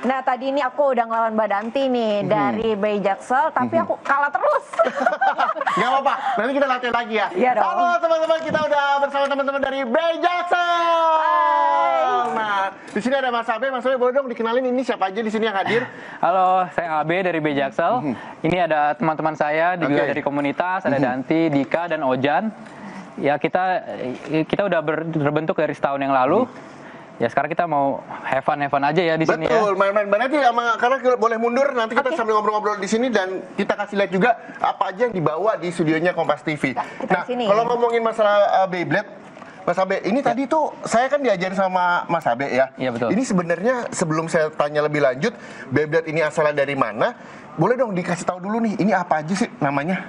Nah tadi ini aku udah ngelawan Mbak Danti nih dari Bayi Jaksel, tapi aku kalah terus. Gak apa-apa, nanti kita latihan lagi ya. Iya dong. Halo teman-teman, kita udah bersama teman-teman dari Bayi Jaksel. Nah, di sini ada Mas Abe. Mas Abe, boleh dong dikenalin ini siapa aja di sini yang hadir? Halo, saya Abe dari Bayi Jaksel. Ini ada teman-teman saya juga dari komunitas, ada Danti, Dika, dan Ojan. Ya kita udah terbentuk dari setahun yang lalu. Ya sekarang kita mau have fun aja ya di sini ya. Betul, main-main banget ya, karena boleh mundur nanti kita sambil ngobrol-ngobrol di sini dan kita kasih lihat juga apa aja yang dibawa di studionya Kompas TV. Nah, kalau ngomongin masalah Beyblade, Mas Abe, ini tadi tuh saya kan diajarin sama Mas Abe ya. Iya betul. Ini sebenarnya sebelum saya tanya lebih lanjut, Beyblade ini asalnya dari mana? Boleh dong dikasih tahu dulu nih, ini apa aja sih namanya?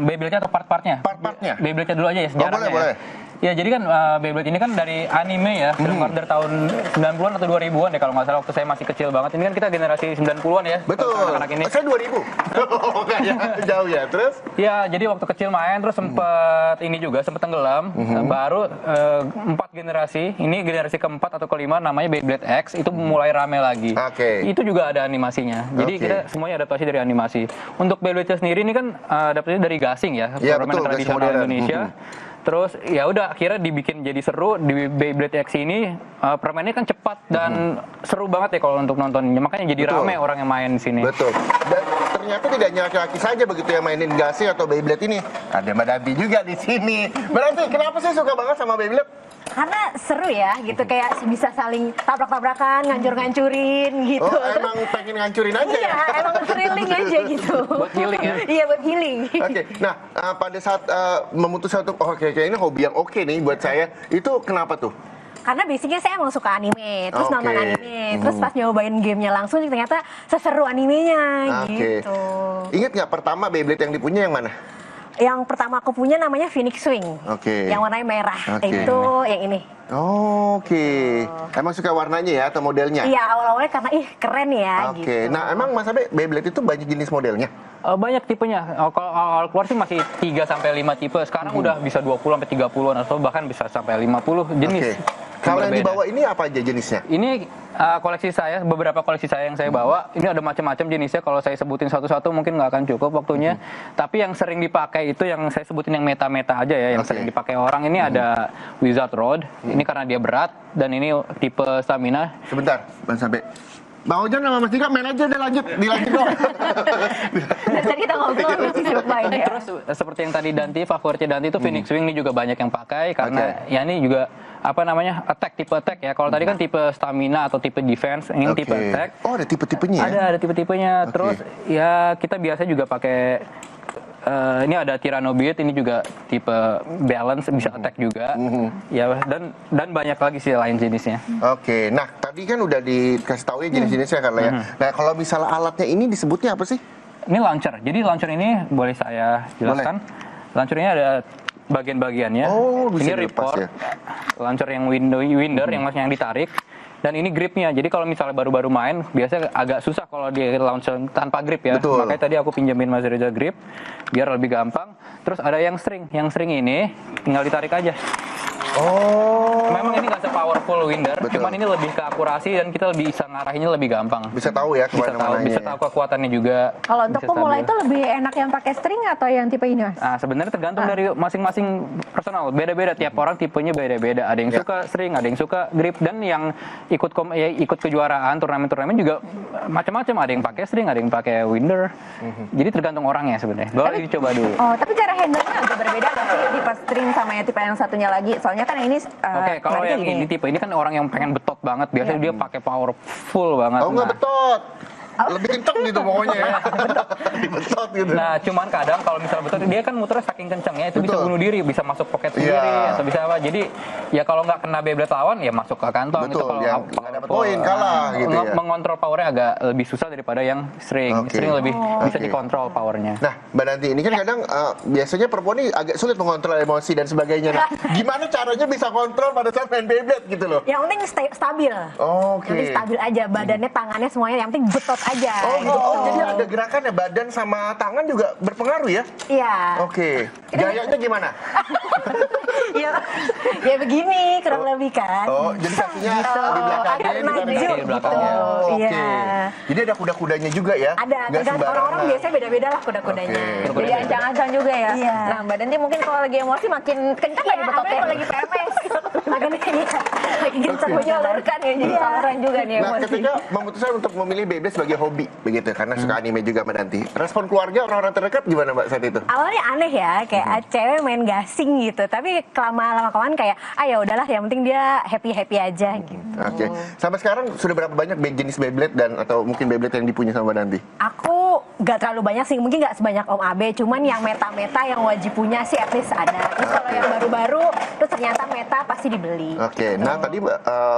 Beyblade-nya atau part-partnya? Part-partnya. Beyblade-nya dulu aja ya sejarahnya. Boleh. Ya jadi kan Beyblade ini kan dari anime ya, film order tahun 90-an atau 2000-an deh kalau nggak salah, waktu saya masih kecil banget. Ini kan kita generasi 90-an ya. Betul. Anak-anak ini. Saya 2000. Oh, enggak ya, jauh ya. Terus? Ya, jadi waktu kecil main terus sempet tenggelam. Baru 4 generasi, ini generasi keempat atau kelima namanya Beyblade X itu mulai rame lagi. Itu juga ada animasinya. Jadi kita semuanya adaptasi dari animasi. Untuk Beyblade sendiri ini kan adaptasinya dari gasing ya, permainan tradisional Indonesia. Terus ya udah akhirnya dibikin jadi seru di Beyblade X ini, permainannya kan cepat dan seru banget ya kalau untuk nontonnya. Makanya jadi rame orang yang main di sini. Betul. Dan ternyata tidak hanya laki-laki saja begitu yang mainin gasing atau Beyblade ini. Ada Mbak Danti juga di sini. Berarti kenapa sih suka banget sama Beyblade? Karena seru ya, gitu kayak bisa saling tabrak-tabrakan, ngancur-ngancurin gitu. Oh, emang pengen ngancurin aja ya? Iya, emang thrilling aja gitu. Buat healing ya? Iya, buat healing. Oke, nah pada saat memutuskan untuk ini hobi yang oke nih buat saya, itu kenapa tuh? Karena basicnya saya emang suka anime, terus nonton anime, terus pas nyobain gamenya langsung ternyata seseru animenya gitu. Ingat nggak pertama Beyblade yang dipunya yang mana? Yang pertama aku punya namanya Phoenix Swing, yang warnanya merah, itu yang ini. Emang suka warnanya ya atau modelnya? Iya, awal-awalnya karena keren ya gitu. Nah emang Mas Abe, Beyblade itu banyak jenis modelnya? Banyak tipenya. Kalau awal keluar sih masih 3-5 tipe. Sekarang udah bisa 20-30 atau bahkan bisa sampai 50 jenis. Kalau yang dibawa ini apa aja jenisnya? Ini koleksi saya, beberapa koleksi saya yang saya bawa. Ini ada macam-macam jenisnya. Kalau saya sebutin satu-satu mungkin nggak akan cukup waktunya. Tapi yang sering dipakai itu yang saya sebutin yang meta-meta aja ya. Yang sering dipakai orang ini ada Wizard Rod. Ini karena dia berat dan ini tipe stamina. Sebentar, Mas Abe. Bang Ojan sama Mas Dika main aja udah dilanjut dong. Tadi kita ngobrol masih main ya. Terus seperti yang tadi Danti, favoritnya Danti itu Phoenix Swing ini juga banyak yang pakai karena ya ini juga tipe attack ya. Kalau tadi kan tipe stamina atau tipe defense, ini tipe attack. Oh, ada tipe-tipenya ya? Ada tipe-tipenya. Terus ya kita biasa juga pakai ini ada Tyrannobeat, ini juga tipe balance, bisa attack juga. Ya dan banyak lagi sih lain jenisnya. Nah tadi kan udah dikasih tahu ya jenis-jenisnya kan ya. Nah kalau misalnya alatnya ini disebutnya apa sih? Ini launcher. Jadi launcher ini boleh saya jelaskan. Launcher ini ada bagian-bagiannya. Ini ripcord, launcher yang winder yang ditarik. Dan ini gripnya, jadi kalau misalnya baru-baru main, biasanya agak susah kalau di launcher tanpa grip ya. Makanya tadi aku pinjamin Mas Reza grip, biar lebih gampang. Terus ada yang string ini tinggal ditarik aja. Memang ini nggak se-powerful winder, cuman ini lebih ke akurasi dan kita lebih bisa ngarahinnya lebih gampang. Bisa tahu ya kemana-mananya. Bisa tahu kekuatannya juga. Kalau untuk pemula itu lebih enak yang pakai string atau yang tipe ini, Mas? Sebenarnya tergantung dari masing-masing personal. Beda-beda, tiap orang tipenya beda-beda. Ada yang suka string, ada yang suka grip, dan yang ikut kejuaraan, turnamen juga macam-macam. Ada yang pakai string, ada yang pakai winder. Jadi tergantung orangnya sebenarnya. Boleh dicoba dulu. Tapi cara handle-nya agak berbeda kan sih tipe string sama yang tipe yang satunya lagi. Soalnya kan ini kalau yang ini tipe ini kan orang yang pengen betot banget, biasanya dia pakai powerful banget. Nggak betot. Lebih kenceng gitu pokoknya ya. Betot gitu. Nah, cuman kadang kalau misalnya betot dia kan muternya saking kencengnya itu bisa bunuh diri, bisa masuk pocket sendiri atau bisa apa. Jadi ya kalau nggak kena Beyblade lawan ya masuk ke kantong. Betul, itu kalau nggak dapat poin kalah gitu ya. Mengontrol powernya agak lebih susah daripada yang string. String lebih bisa dikontrol powernya. Nah, Mbak Danti ini kan kadang biasanya perempuan ini agak sulit mengontrol emosi dan sebagainya. Nah, gimana caranya bisa kontrol pada saat main Beyblade gitu loh? Yang penting stabil. Yang penting stabil aja, badannya, tangannya semuanya yang penting betot aja. Jadi ada gerakan ya, badan sama tangan juga berpengaruh ya? Iya. Gayanya gimana? Ya begini kurang lebih kan. Oh, jadi kakinya di belakangnya, agak maju di gitu. belakangnya. Oh, oke. Iya. Jadi ada kuda-kudanya juga ya? Ada, Nggak tergantung sembarangan. orang-orang biasanya beda-beda lah kuda-kudanya. Oke. Jadi ancang-ancang juga ya. Iya. Nah, Mbak Danti mungkin kalau lagi emosi makin kencang Iya, lagi betotnya. apalagi kalau lagi PMS. Makanya ini lagi gencar Menyalurkan ya, jadi saluran juga nih Nah, emosi. ketika memutuskan untuk memilih Beyblade sebagai hobi, begitu, karena suka anime juga Mbak Danti. Respon keluarga, orang-orang terdekat gimana Mbak saat itu? Awalnya aneh ya, kayak cewek main gasing gitu. Tapi lama-kelamaan kayak, ya udahlah, yang penting dia happy-happy aja gitu. Oke. Sampai sekarang sudah berapa banyak jenis Beyblade dan atau mungkin Beyblade yang dipunya sama Mbak Danti? Aku gak terlalu banyak sih, mungkin gak sebanyak Om Abe, cuman yang meta-meta yang wajib punya sih at least ada. Terus kalau yang baru-baru, terus ternyata meta pasti dibeli. Oke, nah tadi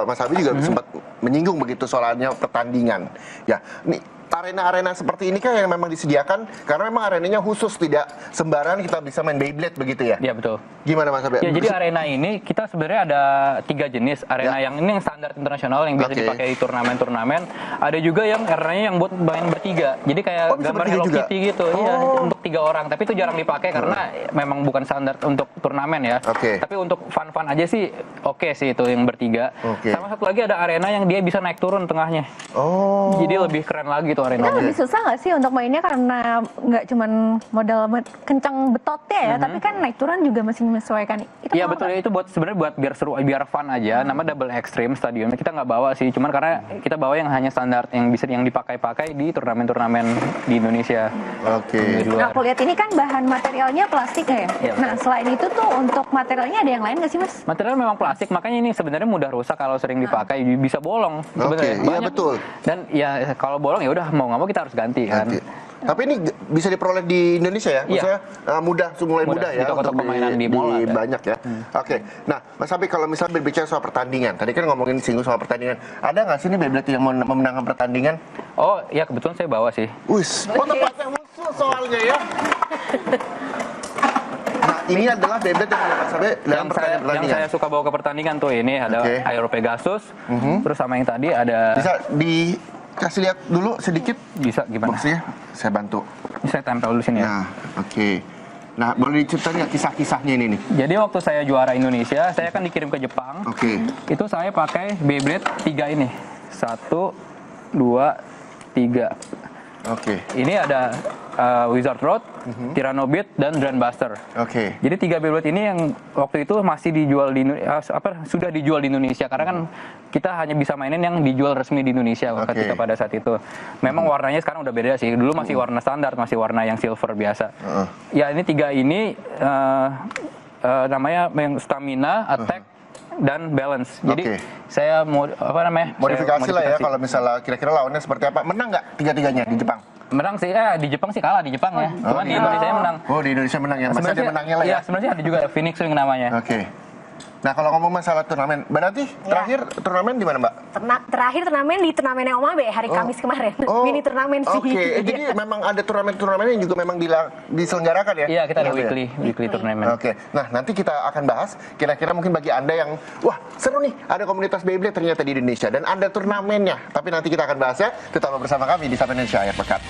Mas Abi juga sempat menyinggung begitu soalnya pertandingan. Ya, nih arena-arena seperti ini kan yang memang disediakan karena memang arenanya khusus, tidak sembarangan kita bisa main Beyblade begitu ya? Iya betul. Gimana Mas Abi? Ya jadi arena ini kita sebenarnya ada 3 jenis. Arena yang ini yang standar internasional yang biasa dipakai di turnamen-turnamen. Ada juga yang arenanya yang buat main bertiga. Jadi kayak bisa gambar bertiga Hello juga? Kitty gitu. Iya, untuk 3 orang. Tapi itu jarang dipakai karena memang bukan standar untuk turnamen ya. Oke. Tapi untuk fun-fun aja sih oke sih itu yang bertiga. Oke. Sama satu lagi ada arena yang dia bisa naik turun tengahnya. Oh. Jadi lebih keren lagi tuh Itu arenanya. lebih susah nggak sih untuk mainnya karena nggak cuman modal kencang betotnya ya, tapi kan naik turun juga masih menyesuaikan. Itu Iya mau betul nggak? itu buat sebenarnya buat biar seru biar fun aja. Nama Double Extreme stadionnya kita nggak bawa sih, cuman karena kita bawa yang hanya standar yang bisa yang dipakai-pakai di turnamen-turnamen di Indonesia. Oke. Di Nah, luar. aku lihat ini kan bahan materialnya plastik ya. Iya, Nah, selain itu tuh untuk materialnya ada yang lain nggak sih, Mas? Material memang plastik, makanya ini sebenarnya mudah rusak kalau sering dipakai, bisa bolong sebenarnya. iya, Banyak. betul. Dan ya kalau bolong ya udah mau nggak mau kita harus ganti kan. Nanti. Tapi ini bisa diperoleh di Indonesia ya? Iya. Maksudnya mulai Mudah, mudah di ya? toko-toko untuk mainan di mall ada. banyak ya? Oke. Nah, Mas Abi kalau misalnya berbicara soal pertandingan, tadi kan ngomongin singgung soal pertandingan. Ada nggak sih nih Beyblade yang memenangkan pertandingan? Oh ya kebetulan saya bawa sih. Wis, tempatnya khusus soalnya ya. Nah, ini adalah Beyblade yang Mas Abi dalam Yang pertandingan. saya suka bawa ke pertandingan tuh ini ada Oke. Aero Pegasus, terus sama yang tadi ada Bisa dikasih lihat dulu sedikit bisa gimana? boxnya? Saya bantu. Ini saya tempel dulu sini ya. Nah, oke. Nah, boleh diceritain nggak kisah-kisahnya ini nih? Jadi waktu saya juara Indonesia, saya kan dikirim ke Jepang. Oke. Itu saya pakai Beyblade 3 ini. 1, 2, 3. Oke. Ini ada Wizard Road, Tyranno Beat, dan Grand Buster. Oke. Jadi 3 Beyblade ini yang waktu itu masih dijual di sudah dijual di Indonesia karena kan kita hanya bisa mainin yang dijual resmi di Indonesia ketika pada saat itu. Memang warnanya sekarang udah beda sih. Dulu masih warna standar, masih warna yang silver biasa. Ya ini 3 ini namanya yang stamina, attack, dan balance. Jadi saya mau modifikasi lah ya kalau misalnya kira-kira lawannya seperti apa. Menang nggak tiga-tiganya di Jepang? Menang sih, di Jepang sih kalah di Jepang ya. Cuman di Indonesia menang. Oh, di Indonesia menang ya. Masa dia menangnya lah ya. Iya, sebenarnya ada juga Phoenix Wing namanya. Oke. Nah, kalau ngomong masalah turnamen, Mbak Nanti terakhir turnamen di mana, Mbak? Terakhir turnamen di turnamennya Om Abe hari Kamis kemarin. Mini turnamen sih. Oke, jadi memang ada turnamen-turnamen yang juga memang diselenggarakan ya? Iya, kita ada Gitu ya? weekly turnamen. Oke, nah nanti kita akan bahas kira-kira mungkin bagi Anda yang, wah seru nih, ada komunitas Beyblade ternyata di Indonesia dan ada turnamennya. Tapi nanti kita akan bahasnya, tetaplah bersama kami di Sapa Indonesia Akhir Pekan.